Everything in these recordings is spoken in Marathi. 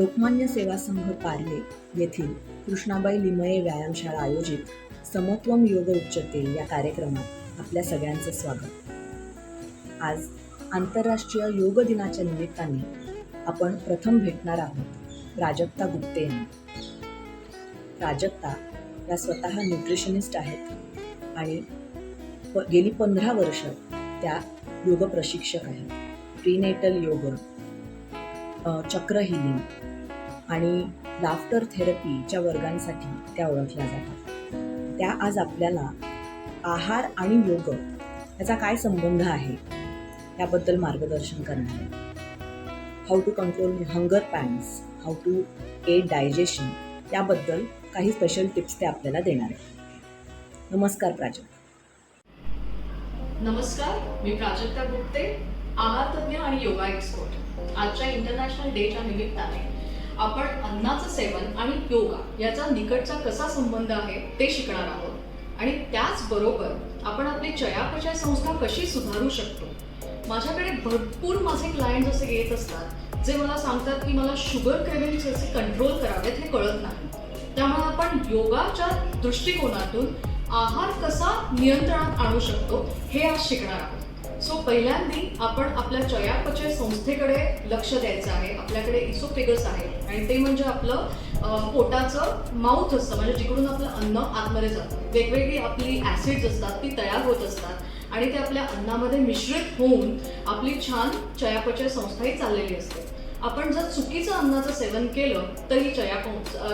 लोकमान्य सेवा संघ कार्ले येथील कृष्णाबाई लिमये व्यायामशाळा आयोजित समत्वम योग उच्चते या कार्यक्रमात आपल्या सगळ्यांचं स्वागत. आज आंतरराष्ट्रीय योग दिनाच्या निमित्ताने आपण प्रथम भेटणार आहोत प्राजक्ता गुप्ते यांना. प्राजक्ता या स्वतः न्यूट्रिशनिस्ट आहेत आणि गेली 15 वर्ष त्या योग प्रशिक्षक आहेत. प्रीनेटल योग, चक्र हिलिंग आणि लाफ्टर थेरपीच्या वर्गांसाठी त्या ओळखल्या जातात. त्या आज आपल्याला आहार आणि योग याचा काय संबंध आहे याबद्दल मार्गदर्शन करणार आहेत. How to control hunger pangs, how to aid digestion याबद्दल काही स्पेशल टिप्स ते आपल्याला देणार आहेत. नमस्कार प्राजक्ता. नमस्कार, मी प्राजक्ता गुप्ते, आहार तज्ञ आणि योगा एक्सपर्ट. आजच्या इंटरनॅशनल डेच्या निमित्ताने आपण अन्नाचं सेवन आणि योगा याचा निकटचा कसा संबंध आहे ते शिकणार आहोत आणि त्याचबरोबर आपण आपली चयापचय संस्था कशी सुधारू शकतो. माझ्याकडे भरपूर माझे क्लायंट्स असे येत असतात जे मला सांगतात की मला शुगर क्रेव्हिंग्स कसे कंट्रोल करावेत हे कळत नाही. त्यामुळे आपण योगाच्या दृष्टिकोनातून आहार कसा नियंत्रणात आणू शकतो हे आज शिकणार आहोत. सो पहिल्यांदा आपण आपल्या चयापचय संस्थेकडे लक्ष द्यायचं आहे. आपल्याकडे इसोफेगस आहे आणि ते म्हणजे आपलं पोटाचं माउथ असतं, म्हणजे जिकडून आपलं अन्न आतमध्ये जातं. वेगवेगळी आपली ॲसिड्स असतात ती तयार होत असतात आणि ते आपल्या अन्नामध्ये मिश्रित होऊन आपली छान चयापचय संस्थाही चाललेली असते. आपण जर चुकीचं अन्नाचं सेवन केलं तर ही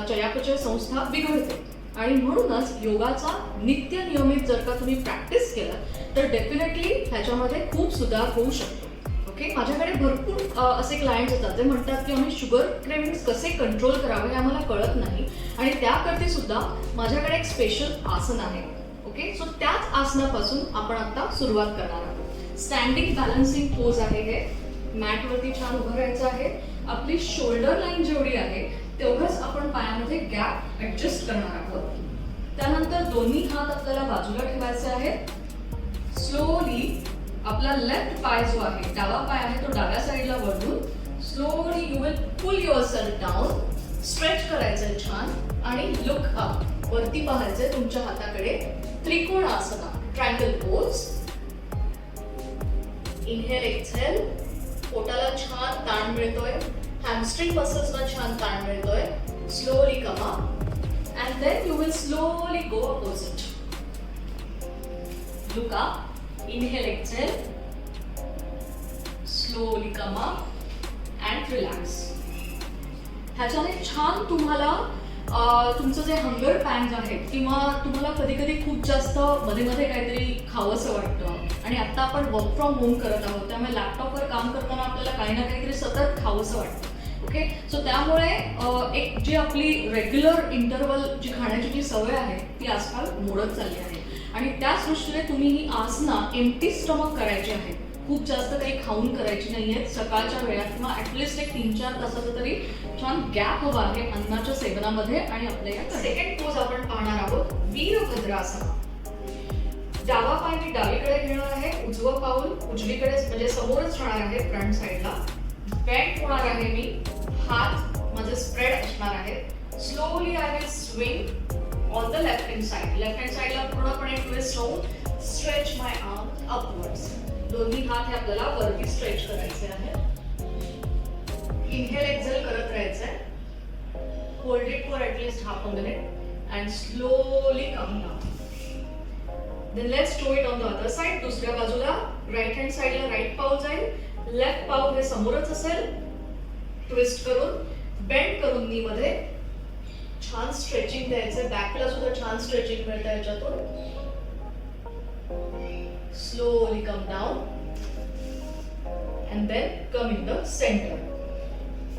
चयापचय संस्था बिघडते आणि म्हणूनच योगाचा नित्य नियमित जर का तुम्ही प्रॅक्टिस केलं तर डेफिनेटली ह्याच्यामध्ये खूप सुधार होऊ शकतो. ओके, माझ्याकडे भरपूर असे क्लायंट्स असतात जे म्हणतात की आम्ही शुगर क्रेव्हिंग्स कसे कंट्रोल करावे हे आम्हाला कळत नाही आणि त्याकरता सुद्धा माझ्याकडे एक स्पेशल आसन आहे. ओके, सो त्याच आसनापासून आपण आता सुरुवात करणार आहोत. स्टँडिंग बॅलन्सिंग पोज आहे. हे मॅटवरती छान उभं राहायचं आहे. आपली शोल्डर लाईन जेवढी आहे तेवढंच आपण पायामध्ये गॅप ऍडजस्ट करणार आहोत. त्यानंतर दोन्ही हात आपल्याला बाजूला ठेवायचे आहेत. स्लोली आपला लेफ्ट पाय जो आहे, डावा पाय आहे, तो डाव्या साईडला वळून slowly you will pull yourself down. Stretch करायचंय छान आणि लुक अप, वरती पाहायचंय तुमच्या हाताकडे. त्रिकोण आसना, ट्रायंगल पोज. इनहेल एक्झेल, पोटाला छान ताण मिळतोय, हॅमस्ट्रिंग मसल्सना छान ताण मिळतोय. Slowly come up and then you will slowly go opposite. Look up, inhale, exhale, slowly come up and relax. ह्याच्याने छान तुम्हाला तुमचं जे हंगर पॅन्स आहेत किंवा तुम्हाला कधी कधी खूप जास्त मध्ये मध्ये काहीतरी खावंसं वाटतं आणि आता आपण वर्क फ्रॉम होम करत आहोत त्यामुळे लॅपटॉपवर काम करताना आपल्याला काही ना काहीतरी सतत खावंसं वाटतं. ओके, सो त्यामुळे एक जी आपली रेग्युलर इंटरवल जी खाण्याची जी सवय आहे ती आजकाल मोडत चालली आहे आणि त्याच दृष्टीने तुम्ही ही आसना एम्प्टी स्टमक करायची आहे. खूप जास्त काही खाऊन करायची नाही आहेत. सकाळच्या वेळात किंवा ॲटलिस्ट एक 3-4 तासाचा तरी छान गॅप हवा आहे अन्नाच्या सेवनामध्ये. आणि आपल्या या सेकंड पोज आपण पाहणार आहोत, वीरभद्रासन. डावा पाय मी डावीकडे घेणार आहे, उजवं पाऊल उजवीकडे म्हणजे समोरच राहणार आहे फ्रंट साईडला. बेंड होणार आहे मी, हात माझे स्प्रेड असणार आहेत. Slowly I will swing on the left hand side. Left hand साइडला पूर्णपणे ट्विस्ट होऊन स्ट्रेच माय आर्म अपवर्ड्स. दोन्ही हात हे आपल्याला वरती स्ट्रेच करायचे आहेत. इनहेल एक्झेल करत राहायचंय. Hold it for at least half a minute and slowly come down. Then let's do it on the other side. दुसऱ्या बाजूला राईट हँड साइडला राईट पाऊल जाईल, लेफ्ट पाऊल हे समोरच असेल. ट्विस्ट करून बेंड करून नी मध्ये छान स्ट्रेचिंग द्यायचं. बॅकला सुद्धा छान स्ट्रेचिंग मिळतं याच्यातून. Slowly come down and then come in the centre.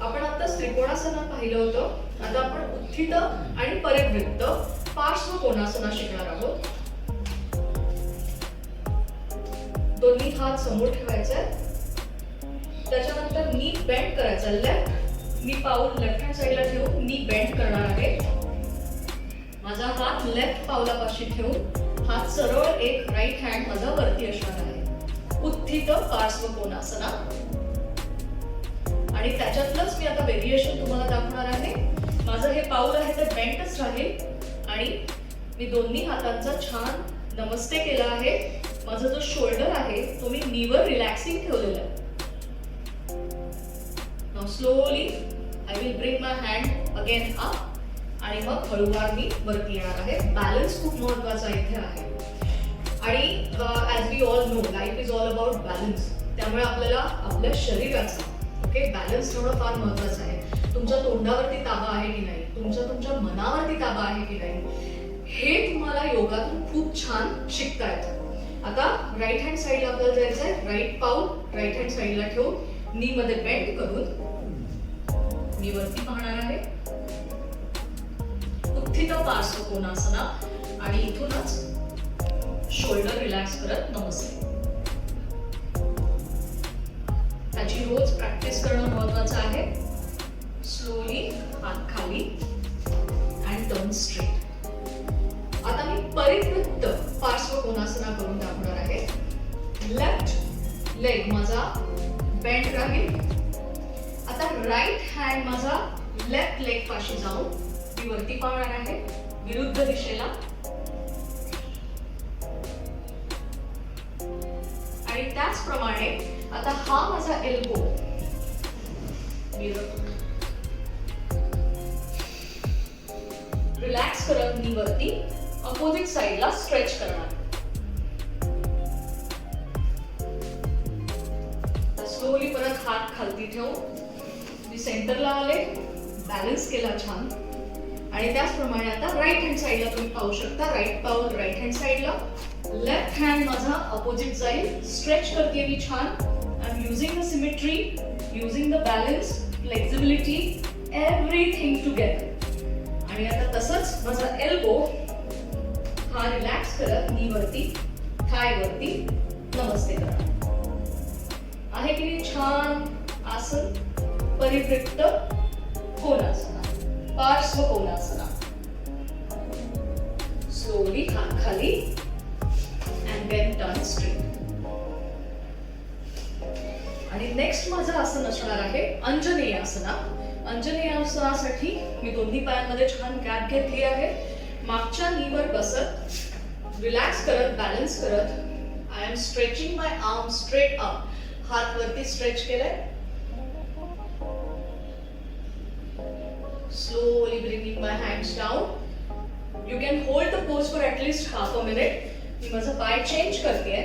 आपण आता त्रिकोणासन पाहिलं होतं. आता आपण उत्थित आणि परिवृत्त पार्श्व कोणासना शिकणार आहोत. दोन्ही हात समोर ठेवायचे. त्याच्यानंतर नी बेंड करायचा. लेफ्ट नी पाऊल लेफ्ट हँड साईडला ठेवून नी बेंड करणार आहे. माझा हात लेफ्ट पावलापाशी ठेवून हात सरळ एक राईट हँड माझा वरती असणार आहे. उत्थित पार्श्व कोणासना. आणि त्याच्यातलंच मी आता व्हेरिएशन तुम्हाला दाखवणार आहे. माझं हे पाऊल आहे ते बेंटच राहील आणि मी दोन्ही हातांचा छान नमस्ते केला आहे. माझा जो शोल्डर आहे तो मी नीवर रिलॅक्सिंग ठेवलेला आहे. Now slowly I will bring my hand again up आणि मग हळूवार मी वरती येणार आहे. बॅलन्स खूप महत्वाचा इथे आहे आणि as we all know life is all about balance. त्यामुळे आपल्याला आपल्या शरीराचा बॅलन्स ठेवणं फार महत्वाचं आहे. तुमच्या तोंडावरती ताबा आहे की नाही, तुमच्या मनावरती ताबा आहे की नाही, हे तुम्हाला योगातून खूप छान शिकता येतं. आता राईट हँड साईडला आपल्याला जायचं आहे. राईट पाऊल राईट हँड साईडला ठेवून नी मध्ये बेंड करून मी वरती पाहणार आहे. उत्थित पार्श्वकोणासना आणि इथूनच शोल्डर रिलॅक्स करत नमस्ते. त्याची रोज प्रॅक्टिस करणं महत्वाचं आहे. स्लोली हात खाली अँड टर्न स्ट्रेट. आता मी परिवृत्त पार्श्वकोणासना करून दाखवणार आहे. लेफ्ट लेग माझा बेंड राहील. आता राईट हँड माझा लेफ्ट लेग पाशी जाऊन मी वरती पाहणार आहे विरुद्ध दिशेला. आणि त्याचप्रमाणे आता हा माझा एल्बो रिलॅक्स करत मी वरती अपोजिट साइडला स्ट्रेच करणार. स्लोली परत हात खालती ठेवून मी सेंटरला आले, बॅलन्स केला छान. आणि त्याचप्रमाणे आता राईट हँड साइडला तुम्ही पाहू शकता. राईट पाऊल राईट हँड साइडला, लेफ्ट हँड माझा अपोजिट जाईल. स्ट्रेच करते मी छान. I am using the symmetry, using the balance, flexibility, everything together. आणि आता तसंच माझा एल्बो हा रिलॅक्स करत नी वरती, थाय वरती नमस्ते करा. आहे की नाही छान आसन. परिवृत्त कोणासना, पार्श्व कोणासना. स्लोली हात खाली and then turn straight. आणि नेक्स्ट माझं आसन असणार आहे अंजनेय आसना. अंजनेय आसनासाठी मी दोन्ही पायांमध्ये छान गॅप घेतली आहे. मागच्या नीवर बसत रिलॅक्स करत बॅलन्स करत I am stretching my arm straight up. हात वरती स्ट्रेच केलाय. Slowly bringing my hands down. You can hold the pose for at least half a minute. मी माझा पाय चेंज करते.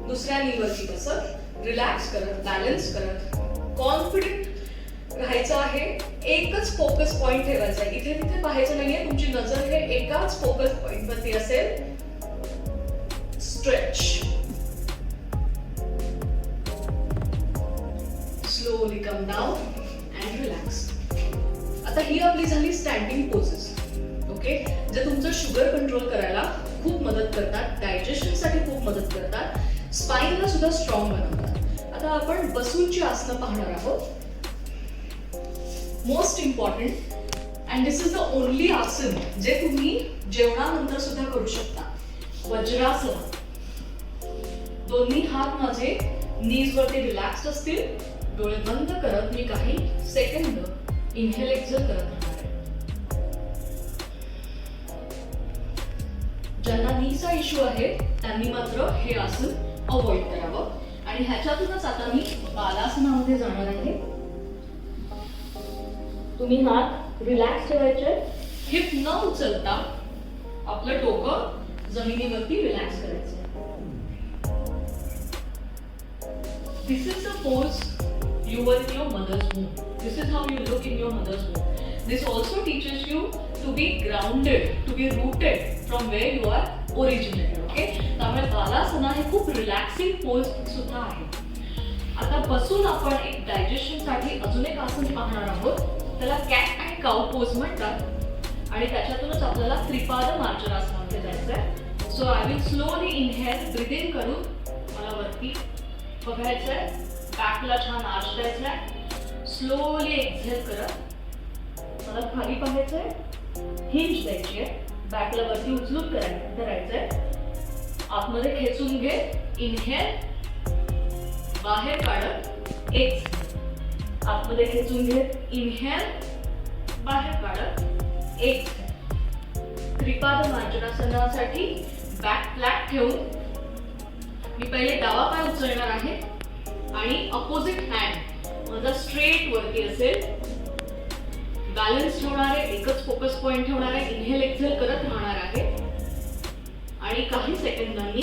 दुसऱ्या नीवरती बसत रिलॅक्स करत बॅलन्स करत कॉन्फिडंट राहायचं आहे. एकच फोकस पॉइंट ठेवायचा आहे. इथे तिथे पाहायचं नाहीये. तुमची नजर हे एकाच फोकस पॉइंट वरती असेल. Stretch. Slowly come down and relax. आता ही आपली झाली स्टँडिंग पोजेस. ओके, जे तुमचं शुगर कंट्रोल करायला खूप मदत करतात, डायजेशन साठी खूप मदत करतात, स्पाइनला सुद्धा स्ट्रॉंग बनवतात. आता आपण बसूनची आसनं पाहणार आहोत. Most important and this is the only आसन जे तुम्ही जेवणानंतर सुद्धा करू शकता. वज्रासन. दोन्ही हात माझे नीज वरती रिलॅक्स्ड असतील. डोळे बंद करत मी काही सेकंद इनहेल एक्झेल करत राहणार आहे. ज्यांना नीचा इश्यू आहे त्यांनी मात्र हे आसन अवॉइड करावं. आणि ह्याच्यातूनच आता मी बालासनामध्ये जाणार आहे. तुम्ही हात रिलॅक्स ठेवायचे. हिप न उचलता आपलं डोकं जमिनीवरती रिलॅक्स करायचं. This is the pose you were in your mother's womb. This is how you look in your mother's womb. This also teaches you to be grounded, to be rooted from where you are originated. Okay? त्यामुळे बालासना हे खूप रिलॅक्सिंग पोज सुद्धा आहे. आता बसून आपण एक डायजेशन साठी अजून एक आसन पाहणार आहोत. त्याला कॅट अँड काऊ पोज म्हणतात आणि त्याच्यातूनच आपल्याला त्रिपाद मार्जनासनामध्ये जायचं आहे. So I will slowly inhale, breathe in करून मला वरती बघायचंय. बॅकला छान आर्च द्यायचंय. स्लोली एक्झेल करत मला खाली पाहायचंय. हिंज द्यायची आहे. बॅकला वरती उचलून करायचंय. आतमध्ये खेचून घे. इनहेल, बाहेर काढत एक्झेल. आतमध्ये खेचून घे. इनहेल, बाहेर काढत. एक त्रिपाद मार्जनासनासाठी बॅक फ्लॅट ठेवून मी पहिले डावा पाय उचलणार आहे आणि अपोजिट हँड माझा स्ट्रेट वरती असेल. बॅलन्स ठेवणार आहे, एकच फोकस पॉइंट ठेवणार आहे. इनहेल एक्झेल करत राहणार आहे आणि काही सेकंदांनी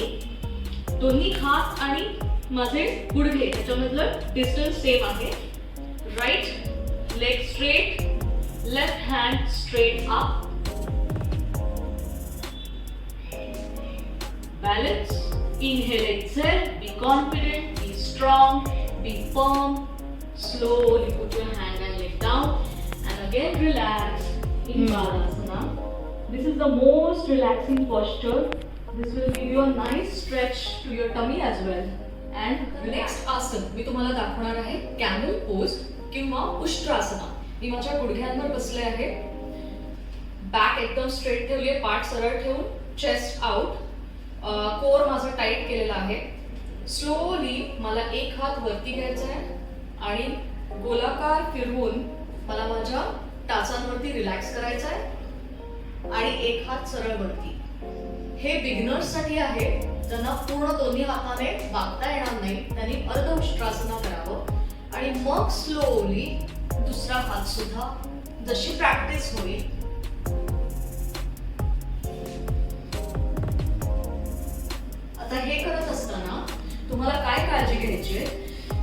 दोन्ही हात आणि माझे गुडघे याच्यामधलं डिस्टन्स सेम आहे. Right leg straight, left hand straight up. Balance. Inhale, exhale. Be confident. Be strong. Be firm. Slowly put your hand and leg down. And again relax in Balasana. This is the most relaxing posture. This will give you a nice stretch to your tummy as well. And the next आसन मी तुम्हाला दाखवणार आहे कॅमल पोज किंवा उष्ट्रासना. मी माझ्या गुडघ्यांवर बसले आहे. बॅक एकदम स्ट्रेट ठेवली आहे, पाठ सरळ ठेवून, चेस्ट आउट. कोर माझा टाईट केलेला आहे. स्लोली मला एक हात वरती घ्यायचा आहे आणि गोलाकार फिरवून मला माझ्या टाचांवरती रिलॅक्स करायचा आहे आणि एक हात सरळ वरती. हे बिगिनर्स साठी आहे. ज्यांना पूर्ण दोन्ही हाताने वागता येणार नाही त्यांनी अर्ध उष्ट्रासना करावं आणि मग स्लोली दुसरा हात सुद्धा जशी प्रॅक्टिस होईल. आता हे करत असताना तुम्हाला काय काळजी घ्यायची आहे?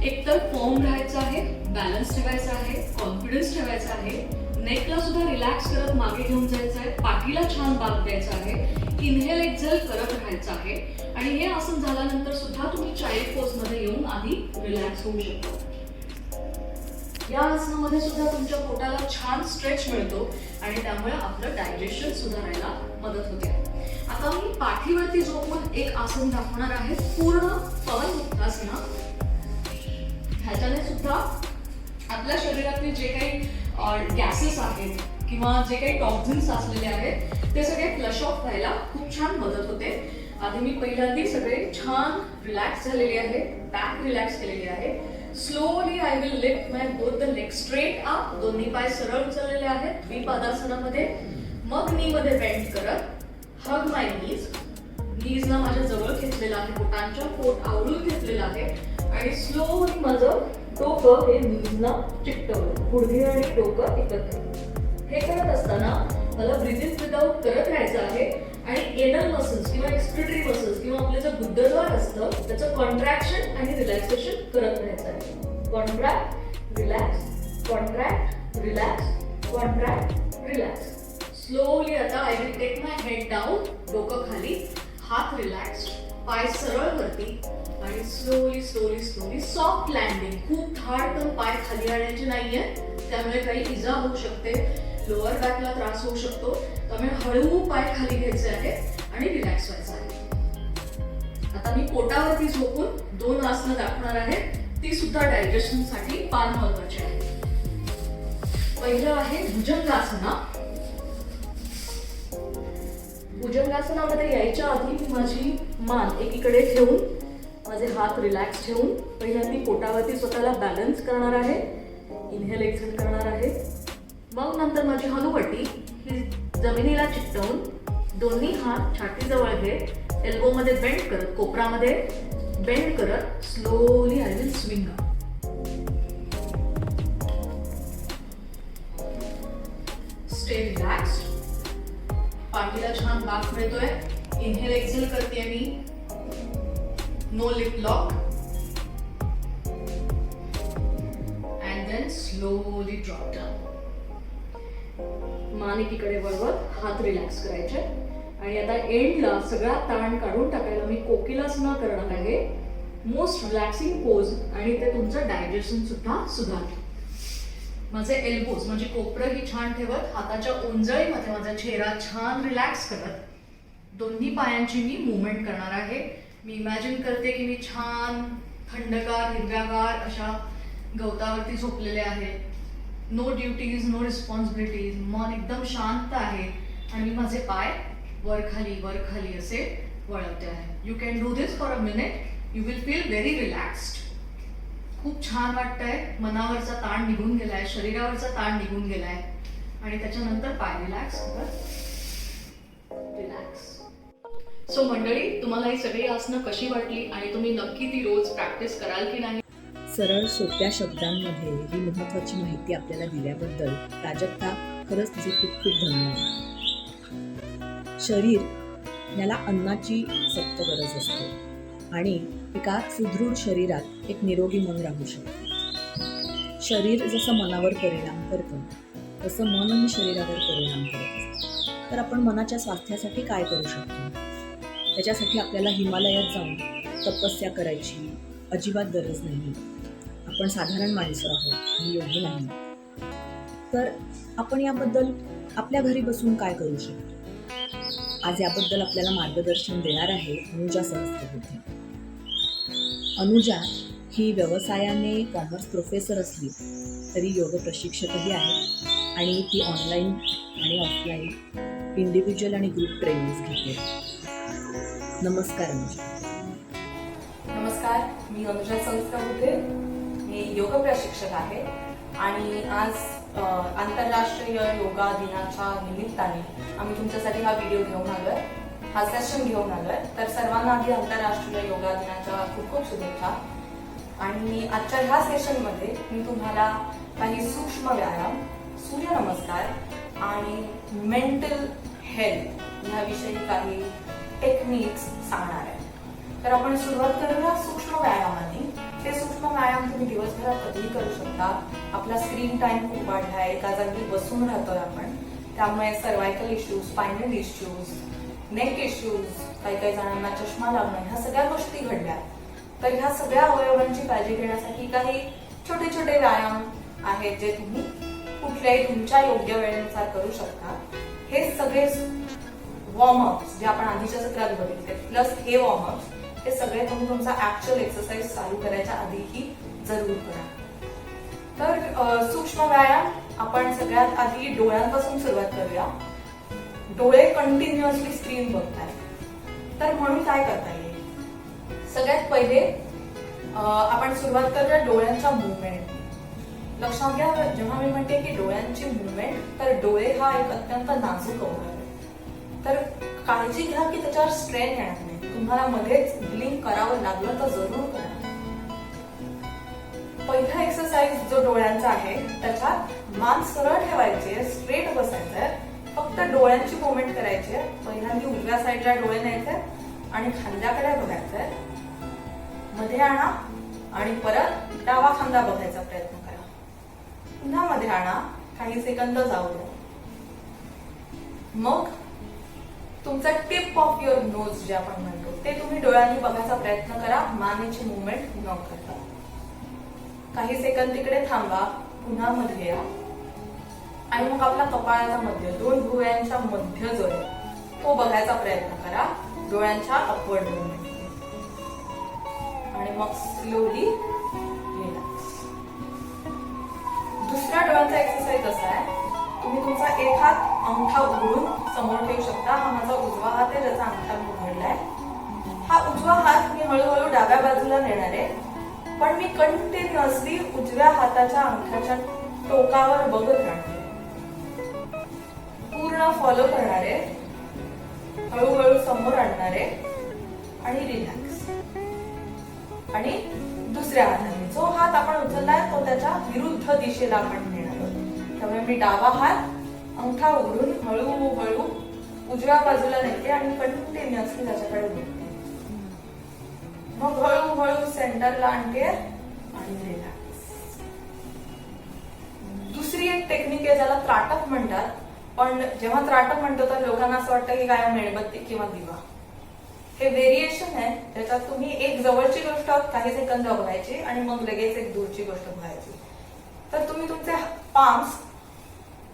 एकतर फॉर्म राहायचं आहे, बॅलन्स ठेवायचा आहे, कॉन्फिडन्स ठेवायचा आहे, नेकला सुद्धा रिलॅक्स करत मागे घेऊन जायचं आहे, पाठीला छान बाक द्यायचा आहे, इनहेल एक्झेल करत राहायचं आहे आणि हे आसन झाल्यानंतर सुद्धा तुम्ही चाइल्ड पोज मध्ये येऊन आधी रिलॅक्स होऊ शकता. या आसनामध्ये सुद्धा तुमच्या पोटाला छान स्ट्रेच मिळतो आणि त्यामुळे आपलं डायजेशन सुधारायला मदत होते. आता मी पाठीवरती झोपून एक आसन दाखवणार आहे, पूर्ण पवन मुक्तासना. ह्याच्याने सुद्धा आपल्या शरीरातले जे काही गॅसेस आहेत किंवा जे काही टॉक्झिन्स असलेले आहेत ते सगळे फ्लश ऑफ व्हायला खूप छान मदत होते. आधी मी पहिल्यांदा सगळे छान रिलॅक्स झालेले आहे, बॅक रिलॅक्स केलेली आहे. Slowly I will lift my both the leg straight up. दोन्ही पाय सरळ उचललेले आहेत द्विपादासनामध्ये. मग नी मध्ये बेंड करत हग माय नीज. नीजला माझ्या जवळ घेतलेलं आहे, पोटांच्या पोट आवळून घेतलेलं आहे आणि स्लोली माझं डोकं हे नीजला चिकटवलं, गुडघे आणि डोकं एकत्र. हे करत असताना मला ब्रीथ इन ब्रीथ आउट करत राहायचं आहे आणि एनल मसल्स किंवा एक्सक्रिटरी मसल्स किंवा आपलं जे गुद्दद्वार असतं त्याचं कॉन्ट्रॅक्शन आणि रिलॅक्सेशन करत राहायचं आहे. Contract, relax, contract, relax, contract, relax. Slowly आता I will take my head down. डोकं खाली, हात रिलॅक्स, पाय सरळ वरती आणि slowly slowly slowly soft landing. खूप धाडकन पाय खाली आणायचे नाहीये, त्यामुळे काही इजा होऊ शकते, लोअर बॅकला त्रास होऊ शकतो. त्यामुळे हळू पाय खाली घ्यायचे आहे आणि रिलॅक्स व्हायचं आहे. आता मी पोटावरती झोपून दोन आसनं दाखवणार आहे. ती सुद्धा डायजेशन साठी फार महत्वाची आहे. पहिलं आहे भुजंगासना. भुजंगासनामध्ये यायच्या आधी मी माझी मान एकीकडे ठेवून, माझे हात रिलॅक्स ठेवून पहिल्यांदा पोटावरती स्वतःला बॅलन्स करणार आहे, इनहेल एक्झेल करणार आहे. मग नंतर माझी हनुवटी ही जमिनीला चिकटवून दोन्ही हात छातीजवळ घेत, एल्बो मध्ये बेंड करत, कोपरामध्ये बेंड करत slowly I will swing up. Stay relaxed. पाठीला छान बाक मिळतोय. इनहेल एक्झेल करते मी. No lip lock. And then slowly drop down. मान एकीकडे वळवत हात रिलॅक्स करायचे आणि आता एंडला सगळा ताण काढून टाकायला मी कोकिलासना करणार आहे. मोस्ट रिलॅक्सिंग पोज आणि ते तुमचं डायजेशन सुद्धा सुधारते. माझे एल्बोज म्हणजे कोपरं ही छान ठेवत, हाताच्या उंजळीमध्ये माझा चेहरा छान रिलॅक्स करत दोन्ही पायांची मी मुवमेंट करणार आहे. मी इमॅजिन करते की मी छान थंडगार हिरव्यागार अशा गवतावरती झोपलेले आहे. No duties, no responsibilities. मन एकदम शांत आहे आणि माझे पाय वर खाली असे वळवते आहे. You can do this for a minute. You will feel very relaxed. खूप छान वाटतंय. मनावरचा ताण निघून गेलाय, शरीरावरचा ताण निघून गेलाय आणि त्याच्यानंतर पाय रिलॅक्स रिलॅक्स. सो मंडळी, तुम्हाला ही सगळी आसनं कशी वाटली आणि तुम्ही नक्की ती रोज प्रॅक्टिस कराल की नाही? सरळ सोप्या शब्दांमध्ये ही महत्त्वाची माहिती आपल्याला दिल्याबद्दल प्राजक्ता खरंच तुझे खूप खूप धन्यवाद. शरीर याला अन्नाची सक्त गरज असते आणि एका सुदृढ शरीरात एक निरोगी मन राहू शकते. शरीर जसं मनावर परिणाम करतं तसं मनही शरीरावर परिणाम करत असतं. तर आपण मनाच्या स्वास्थ्यासाठी काय करू शकतो? त्याच्यासाठी आपल्याला हिमालयात जाऊन तपस्या करायची अजिबात गरज नाही. आपण साधारण माणसं आहोत आणि योगी नाही. तर आपण याबद्दल आपल्या घरी बसून काय करू शकतो? आज याबद्दल आपल्याला मार्गदर्शन देणार आहे अनुजा सहस्त्रबुद्धे. अनुजा ही व्यवसायाने कॉमर्स प्रोफेसर असली तरी योग प्रशिक्षकही आहे आणि ती ऑनलाईन आणि ऑफलाईन इंडिव्हिज्युअल आणि ग्रुप ट्रेनिंग्स घेते. नमस्कार अनुजा. नमस्कार, मी अनुजा सहस्त्रबुद्धे. मी योग प्रशिक्षक आहे आणि आज आंतरराष्ट्रीय योगा दिनाच्या निमित्ताने आम्ही तुमच्यासाठी हा व्हिडिओ घेऊन आलोय, हा सेशन घेऊन आलोय. तर सर्वांना आधी आंतरराष्ट्रीय योगा दिनाच्या खूप खूप शुभेच्छा. आणि आजच्या ह्या सेशनमध्ये मी तुम्हाला काही सूक्ष्म व्यायाम, सूर्यनमस्कार आणि मेंटल हेल्थ याविषयी काही टेक्निक्स सांगणार आहे. तर आपण सुरुवात करूया सूक्ष्म व्यायामाने. ते सूक्ष्म व्यायाम तुम्ही दिवसभरात कधीही करू शकता. आपला स्क्रीन टाइम खूप वाढलाय, एका जागी बसून राहतोय आपण, त्यामुळे cervical issues, spinal issues, neck issues, काही जणांना चष्मा लागणं, ह्या सगळ्या गोष्टी घडल्या. तर ह्या सगळ्या अवयवांची काळजी घेण्यासाठी काही छोटे छोटे व्यायाम आहेत जे तुम्ही कुठल्याही तुमच्या योग्य वेळेनुसार करू शकता. हे सगळे वॉर्मअप्स जे आपण आधीच्या सत्रात बघितले प्लस हे वॉर्मअप्स, हे सगळे तुम्ही तुमचा ऍक्च्युअल एक्सरसाइज चालू करायच्या आधीही जरूर करा. तर सूक्ष्म व्यायाम आपण सगळ्यात आधी डोळ्यांपासून सुरुवात करूया. डोळे कंटिन्युअसली स्क्रीन बघताय, तर म्हणून काय करता येईल? सगळ्यात पहिले आपण सुरुवात करूया डोळ्यांच्या मुवमेंट. लक्षात घ्या, जेव्हा मी म्हणते की डोळ्यांची मुवमेंट, तर डोळे हा एक अत्यंत नाजूक अवयव आहे. तर काळजी घ्या की त्याच्यावर स्ट्रेन येणार नाही. तुम्हाला मध्येच ब्लिंक करावं लागलं तर जरूर करा. पहिला एक्सरसाइज जो डोळ्यांचा आहे, त्याच्यात मान सरळ ठेवायचे, स्ट्रेट बसायचंय, फक्त डोळ्यांची मुवमेंट करायची आहे. पहिल्यांदा उजव्या साईडला डोळे न्यायचे आणि खांद्याकडे बघायचंय, मध्ये आणा आणि परत डावा खांदा बघायचा प्रयत्न करा. पुन्हा मध्ये आणा, काही सेकंद जाऊ द्या. मग तुमचा टिप ऑफ युअर नोज जे आपण म्हणतो ते तुम्ही डोळ्यांनी बघायचा प्रयत्न करा, मानेची मुवमेंट न करता. काही सेकंद तिकडे थांबा, पुन्हा मध्ये या आणि मग आपला कपाळाचा मध्य, दोन भुवयांच्या मध्य जो आहे तो बघायचा प्रयत्न करा डोळ्यांच्या अपवर्ड मुवमेंट. आणि मग स्लोली रिलॅक्स. दुसऱ्या डोळ्यांचा एक्सरसाइज असा आहे, तुम्ही तुमचा एक हात अंगठा उघडून समोर ठेवू शकता. हा माझा उजवा हात आहे ज्याचा अंगठा उघडलाय. हा उजवा हात मी हळूहळू डाव्या बाजूला नेणार आहे, पण मी कंटिन्युअसली उजव्या हाताच्या अंगठ्याच्या टोकावर बघत राहणार. पूर्ण फॉलो करणार आहे, हळूहळू समोर आणणार आहे आणि रिलॅक्स. आणि दुसऱ्या हाताने जो हात आपण उचललाय तो त्याच्या विरुद्ध दिशेला आपण नेणार आहोत. त्यामुळे मी डावा हात अंगठा उघडून हळूहळू उजव्या बाजूला नेते आणि कंटिन्युअसली त्याच्याकडे बघते. मग हळूहळू सेंटरला आणते आणि रिलॅक्स. दुसरी एक टेक्निक आहे ज्याला त्राटक म्हणतात, पण जेव्हा त्राटक म्हणतो तर लोकांना असं वाटतं की काय मेणबत्ती किंवा दिवा. हे व्हेरिएशन आहे ज्याच्यात तुम्ही एक जवळची गोष्ट काही सेकंद बघायची आणि मग लगेच एक दूरची गोष्ट बघायची. तर तुम्ही तुमचे पाम्स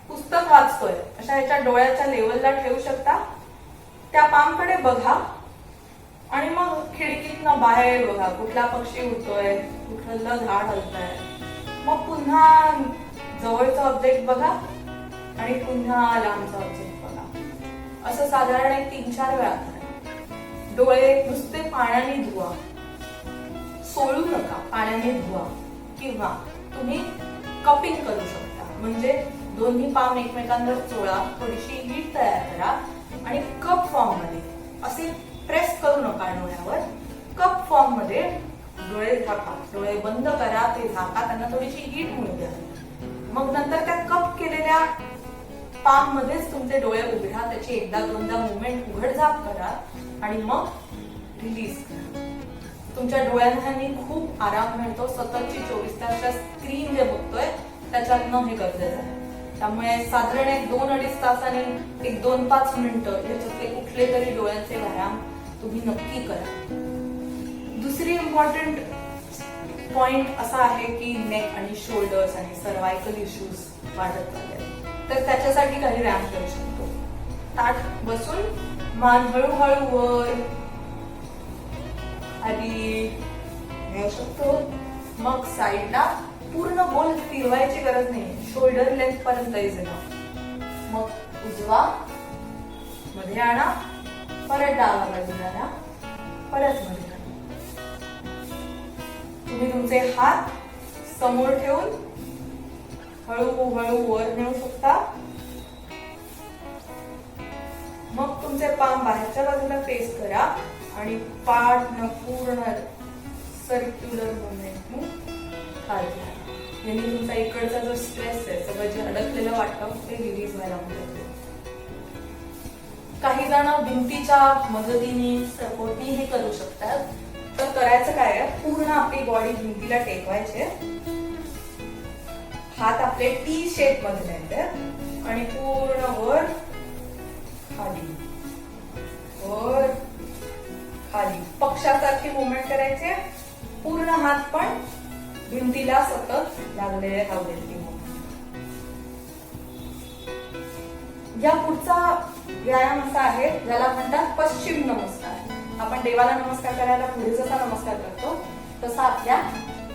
पुस्तक वाचतोय अशा ह्याच्या डोळ्याच्या लेवलला ठेवू शकता. त्या पामकडे बघा आणि मग खिडकीतनं बाहेर बघा, कुठला पक्षी उडतोय, कुठलं झाड हलतंय. मग पुन्हा जवळचं ऑब्जेक्ट बघा आणि पुन्हा लांबचं ऑब्जेक्ट बघा. असं साधारण एक 3-4 वेळा करा. डोळे नुसते पाण्याने धुवा, सोडू नका, पाण्याने धुवा. किंवा तुम्ही कपिंग करू शकता. म्हणजे दोन्ही पाम एकमेकांवर चोळा, थोडीशी हीट तयार करा आणि कप फॉर्म मध्ये असे प्रेस करू नका डोळ्यावर. कप फॉर्म मध्ये डोळे झाका, डोळे बंद करा, ते झाका, त्यांना थोडीशी हीट मिळू द्या. मग नंतर त्या कप केलेल्या पाम मध्येच तुमचे डोळे उघडा, त्याची एकदा दोनदा मुवमेंट उघडझाप करा आणि मग रिलीज करा. तुमच्या डोळ्यांना खूप आराम मिळतो. सततची 24 तासच्या स्क्रीन जे बघतोय त्याच्यातनं हे गरजेचं आहे. त्यामुळे साधारण 2-2.5 तासाने 1-2-5 मिनिटं याच्यातले कुठले तरी डोळ्यांचे व्यायाम तुम्ही नक्की करा. दुसरी इम्पॉर्टंट पॉइंट असा आहे की नेक आणि शोल्डर्स आणि सर्वायकल इश्यूज वाढत चालले, तर त्याच्यासाठी काही व्यायाम करू शकतो. ताठ बसून मान हळूहळू वर आधी घेऊ शकतो. मग साईडला पूर्ण गोल फिरवायची गरज नाही, शोल्डर लेंथ पर्यंत येणं. मग उजवा मध्ये आणा, परत डावा बाजूला आणा, परत मध्ये आणा. तुम्ही तुमचे हात समोर ठेवून हळूहळू वर नेऊ शकता. मग तुमचे पाम बाहेरच्या बाजूला फेस करा आणि पाठनं पूर्ण सर्क्युलर मुवमेंटने खाली आणा. यांनी तुमचा इकडचा जो स्ट्रेस आहे, सगळं जे अडकलेलं वाटतं ते रिलीज व्हायला मदत होते. काही जण भिंतीच्या मदतीने सपोर्टनी हे करू शकतात. तर करायचं काय आहे, पूर्ण आपली बॉडी भिंतीला टेकवायचे, हात आपले टी शेप मध्ये न्यायचे आणि पूर्ण वर खाली, वर खाली पक्षासारखी मुवमेंट करायचे. पूर्ण हात पण भिंतीला सतत लागलेले राहू देत. या पुढचा व्यायाम असा आहे ज्याला म्हणतात पश्चिम नमस्कार. आपण देवाला नमस्कार करायला पुढे जसा नमस्कार करतो तसा आपल्या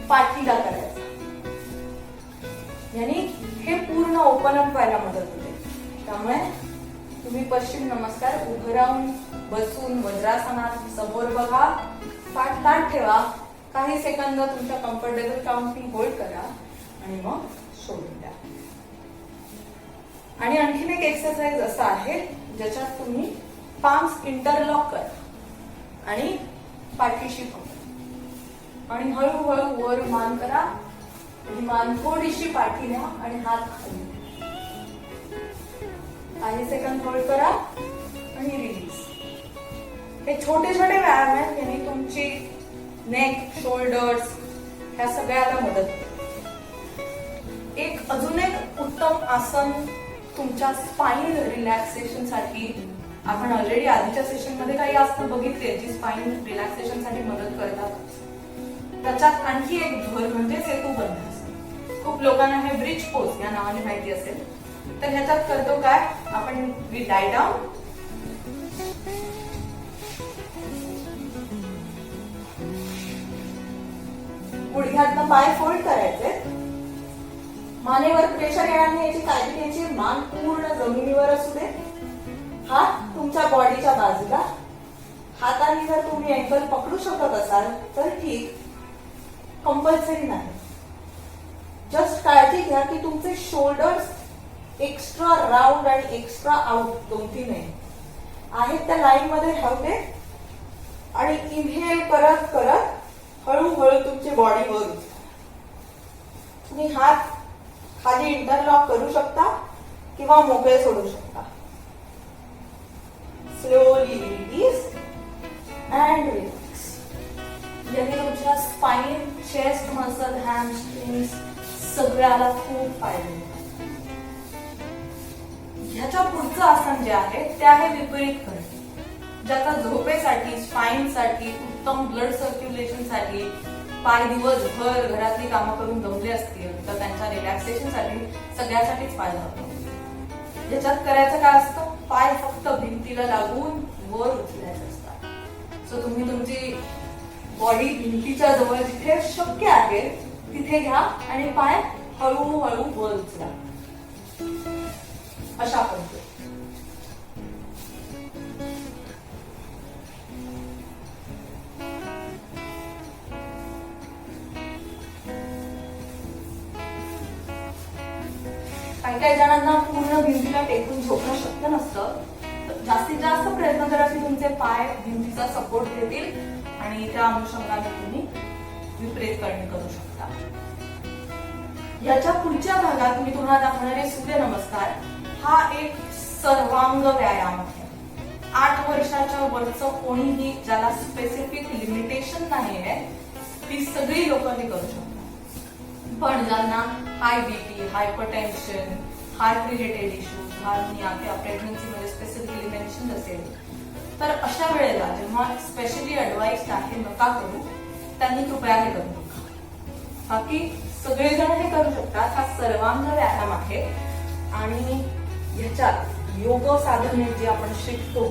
पाठीला करायचा. यानी हे पूर्ण ओपन अप व्हायला मदत होते. त्यामुळे तुम्ही पश्चिम नमस्कार उभं राहून, बसून, वज्रासनात समोर बघा, पाठ ताठ ठेवा, काही सेकंद तुमच्या कम्फर्टेबल काउंटिंग होल्ड करा आणि मग सोडून द्या. आणि आणखीन एक एक्सरसाइज असा आहे ज्याच्यात तुम्ही पाम्स इंटरलॉक करा आणि पाठीशी पकडा आणि हळूहळू वर मान करा आणि मान थोडीशी पाठी न्या आणि हात खाली. काही सेकंद होल्ड करा आणि रिलीज. हे छोटे छोटे व्यायाम आहेत, यांनी तुमची नेक, शोल्डर्स ह्या सगळ्याला मदत होते. अजून एक उत्तम आसन तुमच्या स्पाइन रिलॅक्सेशन साठी, आपण ऑलरेडी आधीच्या सेशन मध्ये काही आसनं बघितले जी स्पाइन रिलॅक्सेशन साठी मदत करतात. त्याच्यात आणखी एक भर म्हणजे सेतुबंध आसन. खूप लोकांना हे ब्रिज पोज या नावाने माहिती असेल. तर ह्याच्यात करतो काय, आपण वी लाय डाऊन, गुडघ्यातनं पाय फोल्ड करायचे, मानेवर प्रेशर येणार नाही याची काळजी घ्यायची. मान पूर्ण जमिनीवर असू दे, हात तुमच्या बॉडीच्या बाजूला. हाताने जर तुम्ही अँकल पकडू शकत असाल तर ठीक, कंपल्सरी नाही. जस्ट काळजी घ्या की तुमचे शोल्डर्स एक्स्ट्रा राऊंड आणि एक्स्ट्रा आउट दोन्ही नाही आहेत त्या लाईन मध्ये राहू दे. आणि इनहेल करत करत हळूहळू तुमची बॉडी वर उचला. तुम्ही हात खाली इंटरलॉक करू शकता किंवा मोकळे सोडू शकता. Slowly release and relax. याने तुमच्या स्पाइन, चेस्ट मसल, हॅमस्ट्रिंग्स सगळ्याला खूप फायदे होतात. ह्याच्या पुढचं आसन जे आहे ते आहे विपरीत करणे, ज्याचा झोपेसाठी, स्पाइन साठी, उत्तम ब्लड सर्क्युलेशन साठी, पाय दिवसभर घरातली कामं करून दमले असतील तर त्यांच्या रिलॅक्सेशन साठी सगळ्यासाठीच फायदा होतो. याच्यात करायचं काय असतं, पाय फक्त भिंतीला लागून वर उचलायचे असतात. सो तुम्ही तुमची बॉडी भिंतीच्या जवळ जिथे शक्य आहे तिथे घ्या आणि पाय हळूहळू वर उचला. अशा पद्धतीने काही काही जणांना पूर्ण भिंतीला टेकून झोपणं शक्य नसतं. तर जास्तीत जास्त प्रयत्न करा की तुमचे पाय भिंतीचा सपोर्ट घेतील आणि त्या अनुषंगाने तुम्ही विपरीत करणे करू शकता. याच्या पुढच्या भागात मी तुम्हाला दाखवणारे सूर्यनमस्कार हा एक सर्वांग व्यायाम आहे. 8 वर्षाच्या वरचं कोणीही, ज्याला स्पेसिफिक लिमिटेशन नाही आहे, ती सगळी लोक हे करू शकतात. पण ज्यांना high BP, hypertension, heart related issues, hernia किंवा प्रेग्नन्सीमध्ये स्पेसिफिकली मेन्शन असेल, तर अशा वेळेला जेव्हा स्पेशली ऍडवाइस्ड आहे नका करू, त्यांनी कृपया हे करू नका. बाकी सगळेजण हे करू शकतात. हा सर्वांग व्यायाम आहे आणि ह्याच्यात योग साधने जे आपण शिकतो,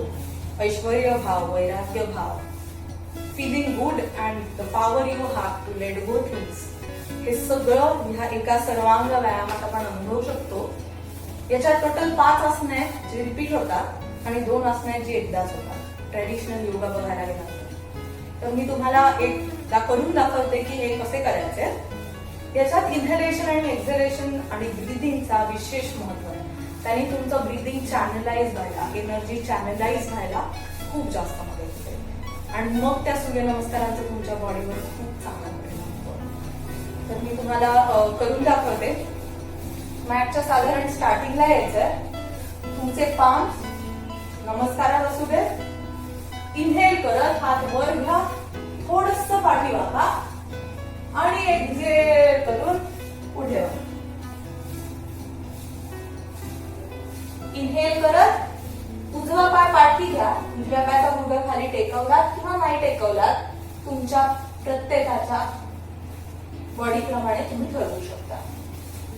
ऐश्वर्य भाव, वैराग्य भाव, feeling good and the power you have to let go things, हे सगळं ह्या एका सर्वांग व्यायामात आपण अनुभवू शकतो. याच्यात टोटल 5 आसने आहेत जे रिपीट होतात आणि 2 आसने आहेत जी एकदाच होतात. ट्रेडिशनल योगा बघायला गेला तर मी तुम्हाला एक करून दाखवते की हे कसे करायचे. याच्यात इन्हेलेशन आणि एक्झलेशन आणि ब्रीदिंगचा विशेष महत्व आहे. त्याने तुमचं ब्रीदिंग चॅनलाइज व्हायला, एनर्जी चॅनलाइज व्हायला खूप जास्त मदत होते आणि मग त्या सूर्यनमस्कारांचा तुमच्या बॉडीवर खूप चांगला परिणाम होतो. तर मी तुम्हाला करून दाखवते. मॅटच्या साधारण स्टार्टिंगला यायचंय. तुमचे पाम नमस्कारात असू दे. इनहेल करत हात वर घ्या, थोडस पाठी वाका आणि एक्झेल करून पुढे वा. इनहेल करत उजवा पाय पाठी घ्या. उजव्या पायाचा गुडघा खाली टेकवलात किंवा नाही टेकवलात, तुमच्या प्रत्येकाच्या बॉडी प्रमाणे तुम्ही ठरवू शकता.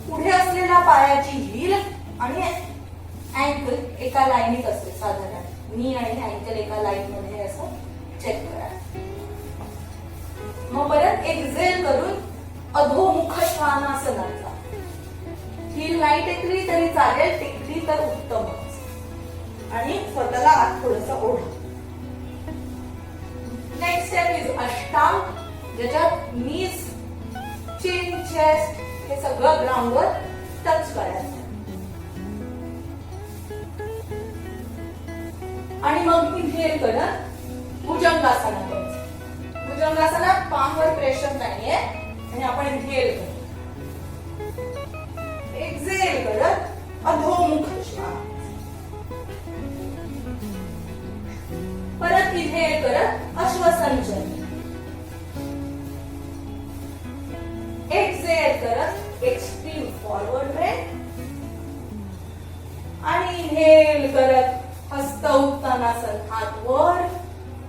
पुढे असलेल्या पायाची हील आणि अँकल एका लाईनीत असते. साधारण नी आणि अँकल एका लाईन मध्ये असं चेक करा. मग परत एक्झेल करून अधोमुख श्वानासनाचा. हील नाही टेकली तरी चालेल, टेकली तर उत्तमच. आणि स्वतःला आत थोडस ओढा. नेक्स्ट स्टेप इज अष्टांग, ज्याच्यात नीज, चिन, चेस्ट हे सगळं ग्राउंडवर टच करायचं. आणि मग इनहेल करत भुजंगासनात यायचं. भुजंगासनात पामवर प्रेशर नाहीये आणि आपण इनहेल करतो. एक्झेल करत अधोमुख श्वास. परत इनहेल करत अश्वसंचलन. एक्झेल करत एक्स्ट्रीम फॉरवर्ड बेंड आणि इनहेल करत हस्त उत्तानासन, हात वर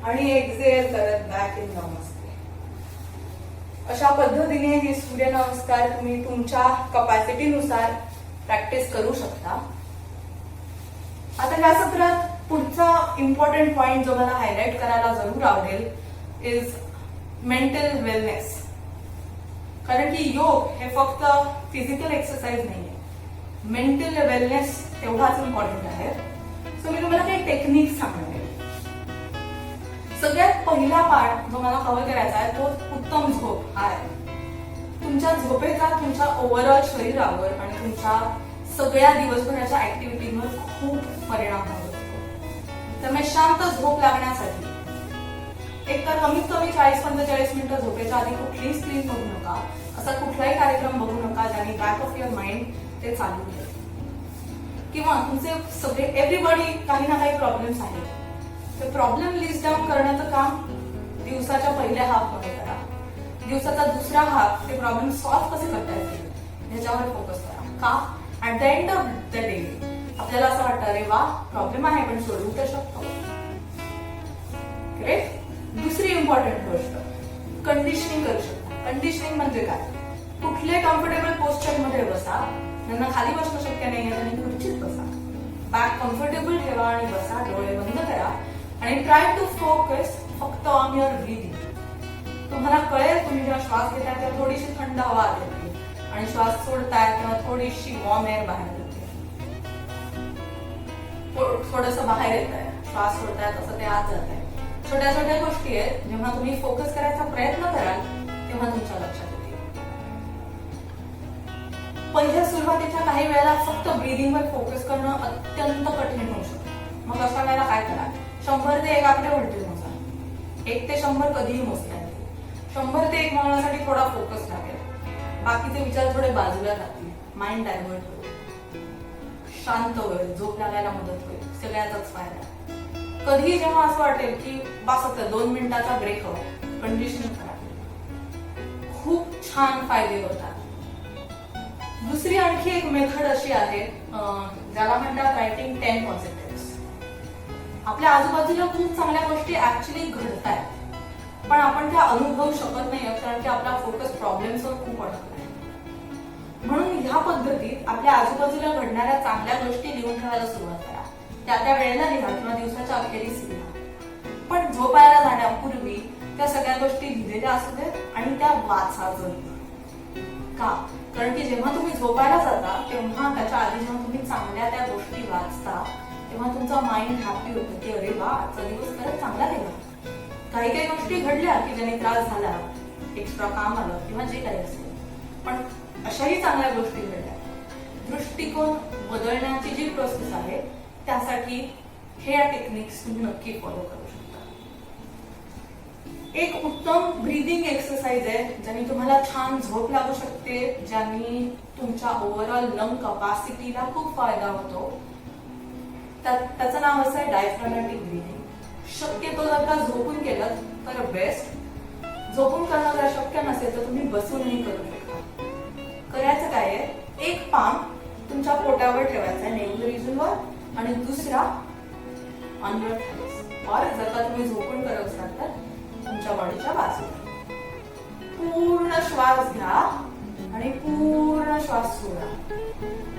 आणि एक्झेल करत बॅक इन नमस्ते. अशा पद्धतीने हे सूर्य नमस्कार तुम्ही तुमच्या कपॅसिटीनुसार प्रॅक्टिस करू शकता. आता या सत्रात पुढचा इम्पॉर्टंट पॉइंट जो मला हायलाइट करायला जरूर आवडेल इज मेंटल वेलनेस. कारण की योग हे फक्त फिजिकल एक्सरसाइज नाहीये, मेंटल वेलनेस तेवढाच इम्पॉर्टंट आहे. सो मी तुम्हाला काही टेक्निक सांगणार आहे. सगळ्यात पहिला पार्ट जो मला कव्हर करायचा आहे तो उत्तम झोप हा आहे. तुमच्या झोपेचा तुमच्या ओव्हरऑल शरीरावर आणि तुमच्या सगळ्या दिवसभराच्या ऍक्टिव्हिटीवर खूप परिणाम होतो. त्यामुळे शांत झोप लागण्यासाठी एक तर कमीत कमी 40-45 मिनिटं झोपेच्या आधी कुठलीही स्क्रीन बघू नका. असा कुठलाही कार्यक्रम बघू नका ज्याने बॅक ऑफ युअर माइंड ते चालू होईल. किंवा तुमचे सगळे एव्हरीबडी काही ना काही प्रॉब्लेम्स आहेत, ते प्रॉब्लेम लिस्ट डाऊन करण्याचं काम दिवसाच्या पहिल्या हाफ मध्ये करा. दिवसाचा दुसरा हाफ ते प्रॉब्लेम सॉल्व्ह कसे करता येतील ह्याच्यावर फोकस करा. का at the end of the day आपल्याला असं वाटतं अरे वा प्रॉब्लेम आहे पण सोडवू तर शकतो. ग्रेट. दुसरी इम्पॉर्टंट गोष्ट कंडिशनिंग करू शकता. कंडिशनिंग म्हणजे काय? कुठले कम्फर्टेबल पोस्चर मध्ये बसा. ज्यांना खाली बसणं शक्य नाहीये त्यांनी खुर्चीत बसा. बॅक कम्फर्टेबल ठेवा आणि बसा. डोळे बंद करा आणि ट्राय टू फोकस फक्त ऑन युअर ब्रीदिंग. तुम्हाला कळेल तुम्ही जेव्हा श्वास घेताय तेव्हा थोडीशी थंड हवा आत येते आणि श्वास सोडताय तेव्हा थोडीशी वॉर्म एअर बाहेर येते. थोडंसं बाहेर येत आहे, श्वास सोडताय तसं ते आत जात आहे. छोट्या छोट्या गोष्टी आहेत, जेव्हा तुम्ही फोकस करायचा प्रयत्न कराल तेव्हा तुमच्या लक्षात येतील. पहिल्या सुरुवातीच्या काही वेळेला फक्त ब्रीदिंगवर फोकस करणं अत्यंत कठीण होऊ शकतं. मग अशा वेळेला काय करा, 100 ते 1 आकडे म्हणतील मोजा. 1 ते 100 कधीही मोजता येतील. 100 ते 1 म्हणण्यासाठी थोडा फोकस लागेल. बाकीचे विचार थोडे बाजूला राहतील, माइंड डायव्हर्ट होईल, शांत होईल, झोप लागायला मदत होईल. सगळ्याचाच फायदा. कधीही जेव्हा असं वाटेल की बस आता 2 मिनिटाचा ब्रेक हवा, कंडिशनिंग करा. खूप छान फायदे होतात. दुसरी आणखी एक मेथड अशी आहे, ज्याला म्हणतात रायटिंग 10 पॉझिटिव्स. आपल्या आजूबाजूला खूप चांगल्या गोष्टी ऍक्च्युली घडत आहेत, पण आपण त्या अनुभवू शकत नाही कारण की आपला फोकस प्रॉब्लेम्सवर खूप अडकला आहे. म्हणून ह्या पद्धतीत आपल्या आजूबाजूला घडणाऱ्या चांगल्या गोष्टी लिहून ठेवायला सुरुवात करा. त्या वेळेला लिहा किंवा दिवसाच्या अखेरीस लिहा. पण झोपायला जाण्यापूर्वी त्या सगळ्या गोष्टी लिहिलेल्या असू देत आणि त्या वाचायचं. का? कारण की जेव्हा तुम्ही झोपायला जाता तेव्हा त्याच्या आधी जेव्हा तुम्ही चांगल्या त्या गोष्टी वाचता तेव्हा तुमचा माइंड हॅपी होतो की अरे वा, आजचा दिवस खरंच चांगला गेला. काही काही गोष्टी घडल्या की ज्याने त्रास झाला, एक्स्ट्रा काम आलं किंवा जे काही असेल, पण अशाही चांगल्या गोष्टी घडल्या. दृष्टिकोन बदलण्याची जी प्रोसेस आहे त्यासाठी हे टेक्निक्स तुम्ही नक्की फॉलो करू शकता. एक उत्तम ब्रीदिंग एक्सरसाइज आहे ज्याने तुम्हाला छान झोप लागू शकते, ज्याने तुमच्या ओव्हरऑल लंग कपॅसिटीला खूप फायदा होतो. त्याचं नाव असं आहे डायफ्रॅगमॅटिक ब्रीदिंग. शक्यतो जर का झोपून केलं तर बेस्ट. झोपून करणं जर शक्य नसेल तर तुम्ही बसूनही करू शकता. करायचं काय आहे, एक पाम तुमच्या पोटावर ठेवायचा आहे नेव्हल रिजनवर आणि दुसरा ऑन युअर थाईज, और जर का तुम्ही झोपून करत असाल तर तुमच्या बॉडीच्या बाजूला. पूर्ण श्वास घ्या आणि पूर्ण श्वास सोडा.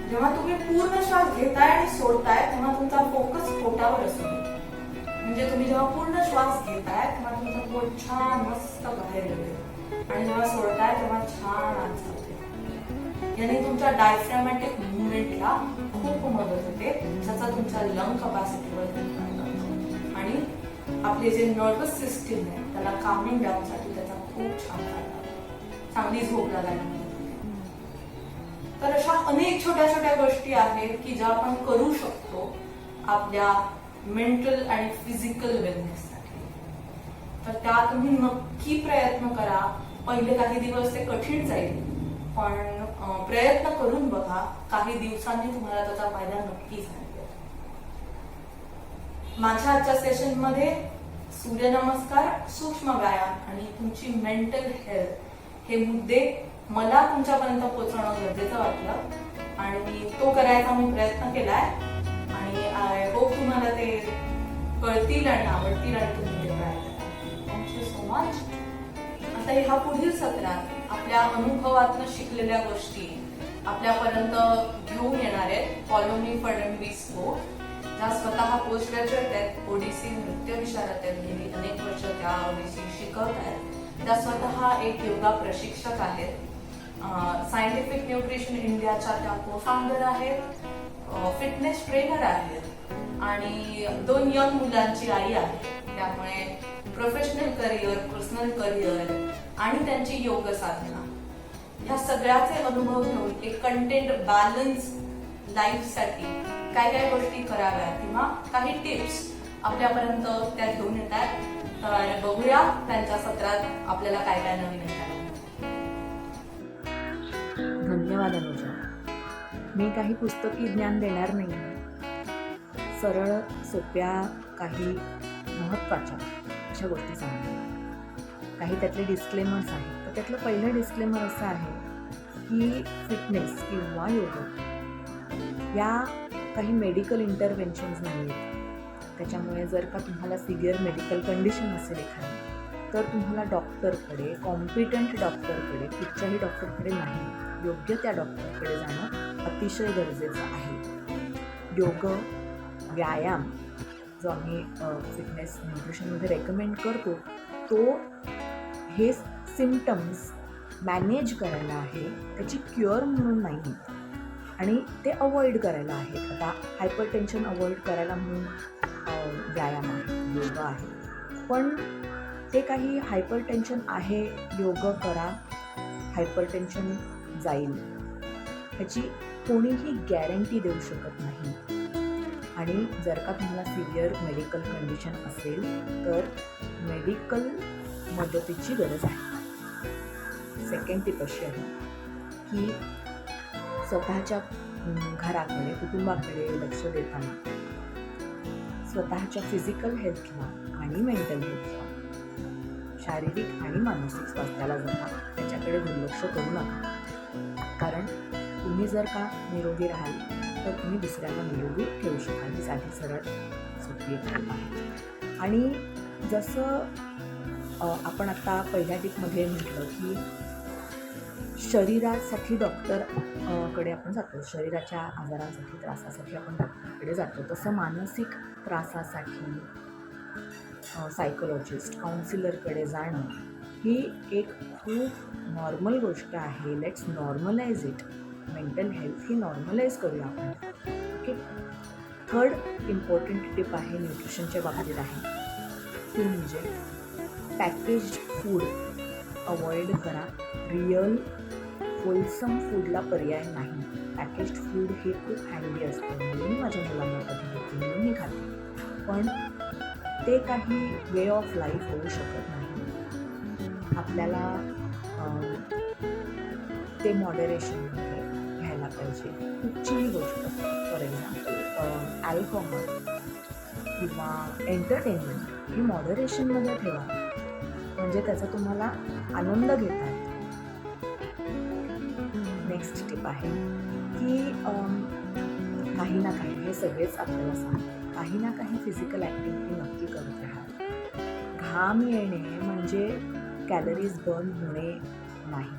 जेव्हा तुम्ही पूर्ण श्वास घेताय आणि सोडताय तेव्हा तुमचा फोकस पोटावर असू दे. म्हणजे तुम्ही जेव्हा पूर्ण श्वास घेताय तेव्हा तुमचं पोट छान मस्त बाहेर येते आणि जेव्हा सोडताय तेव्हा छान आत जाते. याने तुमच्या डायफ्रॅगमॅटिक मुवमेंटला खूप मदत होते, ज्याचा तुमच्या लंग कपॅसिटीवर इम्पॅक्ट होतो आणि आपले जे नर्वस सिस्टीम आहे त्याला कामिंग डाऊन साठी त्याचा खूप छान फायदा होतो. चांगली झोप लागायला मदत होते. तर अशा अनेक छोट्या छोट्या गोष्टी आहेत की ज्या आपण करू शकतो आपल्या मेंटल आणि फिजिकल वेलनेससाठी. तर त्या तुम्ही नक्की प्रयत्न करा. पहिले काही दिवस ते कठीण जाईल, पण प्रयत्न करून बघा. काही दिवसांनी तुम्हाला त्याचा फायदा नक्की झाला. माझ्या आजच्या सेशन मध्ये सूर्यनमस्कार, सूक्ष्म व्यायाम आणि तुमची मेंटल हेल्थ हे मुद्दे मला तुमच्यापर्यंत पोहोचवणं गरजेचं वाटलं आणि तो करायचा मी प्रयत्न केलाय आणि आय होप तुम्हाला ते कळतील आणि आवडतील आणि तुम्ही ते ट्राय करा. Thank you so much. आता ह्या पुढील सत्रात आपल्या अनुभवातून शिकलेल्या गोष्टी आपल्यापर्यंत घेऊन येणार आहेत फॉलो मी फडणवीस को, ज्या स्वतः पोस्ट ग्रॅज्युएट आहेत, ओडिसी नृत्य विशारद आहेत, गेली अनेक वर्ष त्या ओडिसी शिकवत आहेत. त्या स्वतः एक योगा प्रशिक्षक आहेत, सायंटिफिक न्यूट्रिशन इंडियाच्या त्या को फाउंडर आहेत, फिटनेस ट्रेनर आहेत आणि 2 यंग मुलांची आई आहे. त्यामुळे प्रोफेशनल करिअर, पर्सनल करिअर आणि त्यांची योग साधना ह्या सगळ्याचे अनुभव घेऊन एक कंटेंट बॅलन्स लाईफसाठी काय काय गोष्टी कराव्या किंवा काही टिप्स आपल्यापर्यंत त्या घेऊन येतात. तर बघूया त्यांच्या सत्रात आपल्याला काय काय नवीन येतात. धन्यवाद अनुजा. मी काही पुस्तकी ज्ञान देणार नाही, सरळ सोप्या काही महत्त्वाच्या अशा गोष्टी सांगणार. काही त्यातले डिस्क्लेमर्स आहेत. तर त्यातलं पहिलं डिस्क्लेमर असं आहे की फिटनेस किंवा योग या काही मेडिकल इंटरव्हेन्शन्स नाही आहेत. त्याच्यामुळे जर का तुम्हाला सिव्हिअर मेडिकल कंडिशन असेल एखादी तर तुम्हाला डॉक्टरकडे, कॉम्पिटंट डॉक्टरकडे, कुठच्याही डॉक्टरकडे नाही, योग्य त्या डॉक्टरकडे जाणं अतिशय गरजेचं आहे. योग, व्यायाम जो आम्ही फिटनेस न्यूट्रिशनमध्ये रेकमेंड करतो तो हे सिम्पटम्स मॅनेज करायला आहे, त्याची क्युअर म्हणून नाही आणि ते अवॉइड करायला आहेत. आता हायपरटेन्शन अवॉइड करायला म्हणून व्यायाम आहे, योगा आहे, पण ते काही हायपरटेन्शन आहे योग करा, हायपरटेन्शन जाईल ह्याची कोणीही गॅरंटी देऊ शकत नाही. आणि जर का तुम्हाला सिव्हिअर मेडिकल कंडिशन असेल तर मेडिकल मदतीची गरज आहे. सेकंड टिप अशी आहे की स्वतःच्या घराकडे, कुटुंबाकडे लक्ष देताना स्वतःच्या फिजिकल हेल्थला आणि मेंटल हेल्थला, शारीरिक आणि मानसिक स्वास्थ्याला जपा. त्याच्याकडे दुर्लक्ष करू नका. कारण तुम्ही जर का निरोगी राहाल तर तुम्ही दुसऱ्यांना निरोगी ठेवू शकाल. ही साधी सरळ सोपी एक टीप आहे. आणि जसं आपण आता पहिल्या टिपमध्ये म्हटलं की शरीरासाठी डॉक्टर कडे आपण जातो, शरीराच्या आजारांसाठी, त्रासासाठी आपण डॉक्टरकडे जातो, तसं मानसिक त्रासासाठी सायकोलॉजिस्ट, काउन्सिलरकडे जाणं ही एक खूप नॉर्मल गोष्ट आहे. Let's normalise it. Mental health ही नॉर्मलाइज करूया आपण. ओके. थर्ड इम्पॉर्टंट टिप आहे न्यूट्रिशनच्या बाबतीत आहे ती म्हणजे पॅकेज्ड फूड अवॉइड करा. रिअल होलसम फूडला पर्याय नाही. पॅकेज्ड फूड हे खूप हँडी असतं. मी माझ्या मुलांना कधी देते, म्हणून मी खाते, पण ते काही वे ऑफ लाईफ होऊ शकत नाही. आपल्याला ते मॉडरेशनमध्ये घ्यायला पाहिजे. कुठचीही गोष्ट, फॉर एक्झाम्पल अल्कोहोल किंवा एंटरटेनमेंट ही मॉडरेशनमध्ये ठेवा, म्हणजे त्याचा तुम्हाला आनंद घेता येतो. नेक्स्ट टिप आहे की काही ना काही, हे सगळेच आपल्याला सांगतात, काही ना काही फिजिकल ॲक्टिव्हिटी नक्की करत राहा. घाम येणे म्हणजे कॅलरीज बर्न होणे नाही.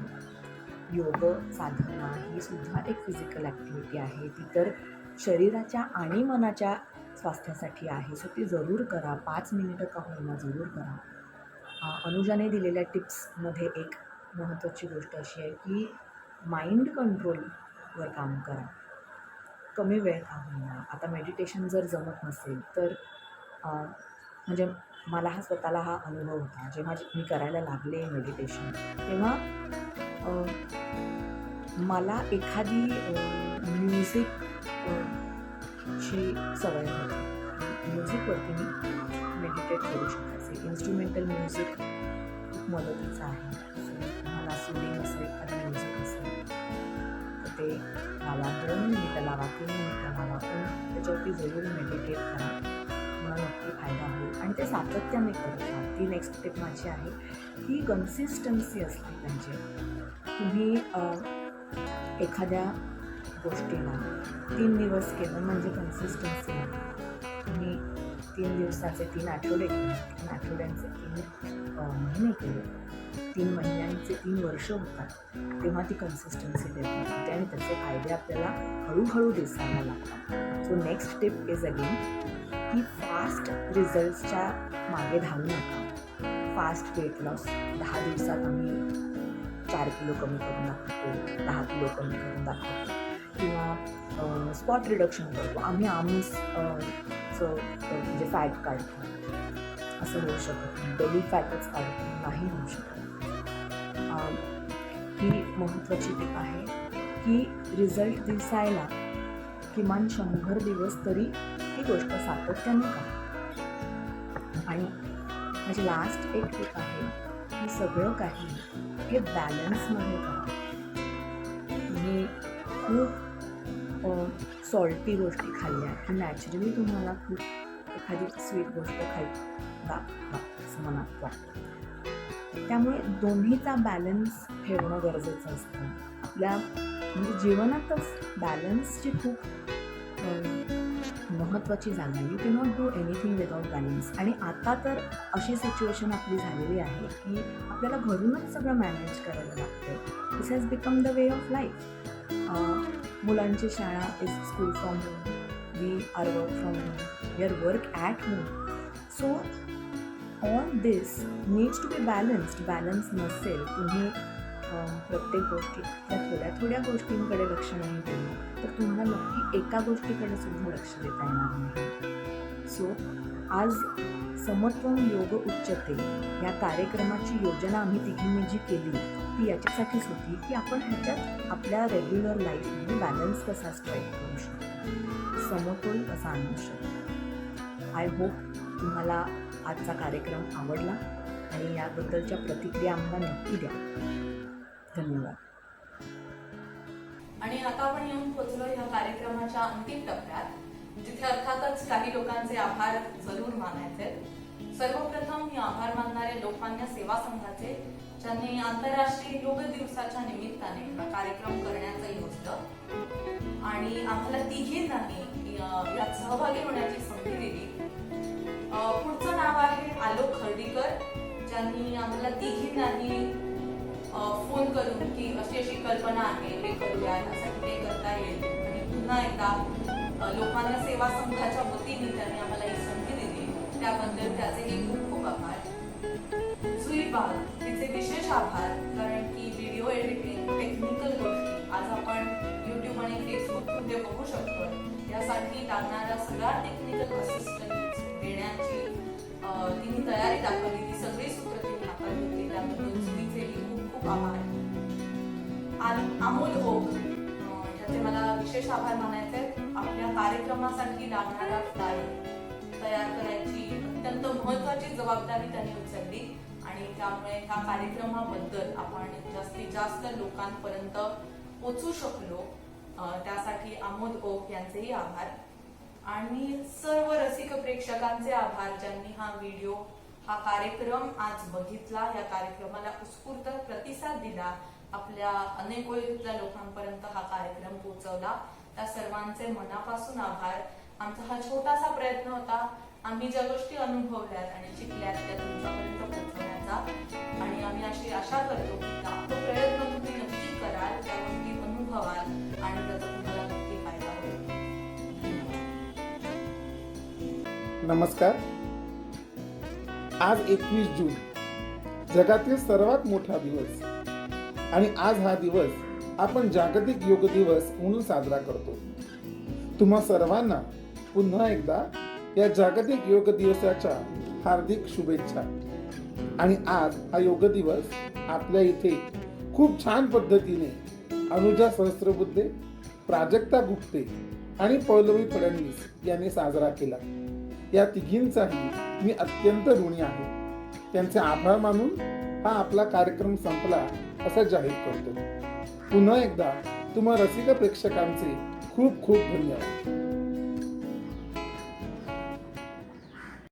योग साधना ही सुद्धा एक फिजिकल ॲक्टिव्हिटी आहे. ती तर शरीराच्या आणि मनाच्या स्वास्थ्यासाठी आहे. सो ती जरूर करा. 5 मिनिटं का होईना जरूर करा. अनुजाने दिलेल्या टिप्समध्ये एक महत्त्वाची गोष्ट अशी आहे की माइंड कंट्रोलवर काम करा. कमी वेळ का होईना. आता मेडिटेशन जर जमत नसेल तर म्हणजे मला स्वतःला हा अनुभव होता. जेव्हा मी करायला लागले मेडिटेशन तेव्हा मला एखादी म्युझिक ची सवय होती. म्युझिकवरती मी मेडिटेट करू शकायचे. इन्स्ट्रुमेंटल म्युझिक खूप मदतीचं आहे. सो मला सुलिंग असेल, एखादं म्युझिक असेल तर ते लावा. 2 मिनिटं लावा, 3 मिनिटं लावा, पण त्याच्यावरती जरूर मेडिटेट करा. तुम्हाला नक्की फायदा होईल आणि ते सातत्याने करत राहा. ती नेक्स्ट टिप माझी आहे की कन्सिस्टन्सी असली पाहिजे. तुम्ही एखाद्या गोष्टीला 3 दिवस केलं म्हणजे कन्सिस्टन्सी. तुम्ही 3 दिवसाचे 3 आठवडे केले, 3 आठवड्यांचे 3 महिने केले, 3 महिन्यांचे 3 वर्ष होतात, तेव्हा ती कन्सिस्टन्सी डेव्हलप होते आणि त्याचे फायदे आपल्याला हळूहळू दिसायला लागतात. So next tip is again की फास्ट रिझल्ट्सच्या मागे धावू नका. फास्ट वेट लॉस 10 दिवसात आम्ही 4 किलो कमी करून दाखवतो, 10 किलो कमी करून दाखवतो, किंवा स्पॉट रिडक्शन करतो, आम्ही आमचं म्हणजे फॅट काढतो, असं होऊ शकत नाही. बेली फॅटच काढतो नाही होऊ शकत. ही महत्त्वाची टिप आहे की रिझल्ट दिसायला किमान 100 दिवस तरी ही गोष्ट सातत्याने करा. आणि माझी लास्ट एक टिप आहे की सगळं काही हे बॅलन्समध्ये करा. तुम्ही खूप सॉल्टी गोष्टी खाल्ल्या की नॅचरली तुम्हाला खूप एखादी स्वीट गोष्ट खायला असं मनात वाटतं. त्यामुळे दोन्हीचा बॅलन्स ठेवणं गरजेचं असतं. आपल्या म्हणजे जीवनातच बॅलन्सची खूप महत्त्वाची जागा आहे. You cannot do anything without balance. आणि आता तर अशी सिच्युएशन आपली झालेली आहे की आपल्याला घरूनच सगळं मॅनेज करायला लागतं. This has become the way of life. मुलांची शाळा is school from home, we are work from home, we are work at home. So all this needs to be balanced. Balance नसेल, तुम्ही प्रत्येक गोष्टीतल्या थोड्या गोष्टींकडे लक्ष नाही दिलं तर तुम्हाला नक्की एका गोष्टीकडे सुद्धा लक्ष देता येणार नाही. सो आज समत्वम योग उच्चते या कार्यक्रमाची योजना आम्ही तिघींनी जी केली ती याच्यासाठीच होती की आपण ह्याच्यात आपल्या रेग्युलर लाईफमध्ये बॅलन्स कसा स्ट्राईक करू शकतो, समतोल कसा आणू शकतो. आय होप तुम्हाला आजचा कार्यक्रम आवडला आणि याबद्दलच्या प्रतिक्रिया आम्हाला नक्की द्या. धन्यवाद. आणि आता आपण येऊन पोहोचलो ह्या कार्यक्रमाच्या अंतिम टप्प्यात, जिथे अर्थातच काही लोकांचे आभार जरूर मानायचे. सर्वप्रथम मी आभार मानणारे लोकमान्य सेवा संघाचे, ज्यांनी आंतरराष्ट्रीय योग दिवसाच्या निमित्ताने हा कार्यक्रम करण्याचं योजलं आणि आम्हाला तिघींनाही यात सहभागी होण्याची संधी दिली. पुढचं नाव आहे आलोक खर्डीकर, ज्यांनी आम्हाला तिघींनाही फोन करून की अशी अशी कल्पना आहे, हे करूया, यासाठी ते करता येईल. आणि पुन्हा एकदा लोकमान्य सेवा संघाच्या वतीने त्यांनी आम्हाला ही संधी दिली, त्याबद्दल त्याचेही खूप खूप आभार. सुई बाग तिचे विशेष आभार, कारण की व्हिडिओ एडिटिंग, टेक्निकल गोष्टी आज आपण युट्यूब आणि फेसबुक मध्ये बघू शकतो. यासाठी लागणारा सगळा टेक्निकल असिस्टन्स देण्याची तिने तयारी दाखवली. ती सगळी सूत्र तिने हाताळली होती, त्याबद्दल सुईचेही खूप खूप आभार. अमोल ओक, त्याचे मला विशेष आभार मानायचे. आपल्या कार्यक्रमासाठी लागणारा फ्लायर तयार करायची अत्यंत महत्त्वाची जबाबदारी त्यांनी उचलली आणि त्यामुळे ह्या कार्यक्रमाबद्दल आपण जास्तीत जास्त लोकांपर्यंत पोचू शकलो. त्यासाठी अमोल ओक यांचेही आभार. आणि सर्व रसिक प्रेक्षकांचे आभार, ज्यांनी हा व्हिडिओ, हा कार्यक्रम आज बघितला, या कार्यक्रमाला उत्स्फूर्त प्रतिसाद दिला, आपल्या अनेक ओळखीतल्या लोकांपर्यंत हा कार्यक्रम पोहोचवला. त्या सर्वांचे मनापासून आभार. आमचा हा छोटासा प्रयत्न होता, आम्ही ज्या गोष्टी अनुभवल्यात आणि शिकल्यात त्या तुमच्यापर्यंत पोहोचवण्याचा. आणि आम्ही अशी आशा करतो की तो प्रयत्न तुम्ही नक्की कराल, त्या गोष्टी अनुभवाल आणि त्याचा तुम्हाला नक्की फायदा होईल. नमस्कार. आज 21 जून जगातील सर्वात मोठा दिवस आणि आज हा दिवस आपण जागतिक योग दिवस म्हणून साजरा करतो. तुम्हा सर्वांना पुन्हा एकदा या जागतिक योग दिवसाच्या हार्दिक शुभेच्छा. आणि आज हा योग दिवस आपल्या इथे खूप छान पद्धतीने अनुजा सहस्त्रबुद्धे, प्राजक्ता गुप्ते आणि पौलवी फडणवीस यांनी साजरा केला. या तिघींचाही मी अत्यंत ऋणी आहे. त्यांचे आभार मानून हा आपला कार्यक्रम संपला असं जाहीर करतो. पुन्हा एकदा तुम्हा रसिक प्रेक्षकांचे खूप खूप धन्यवाद.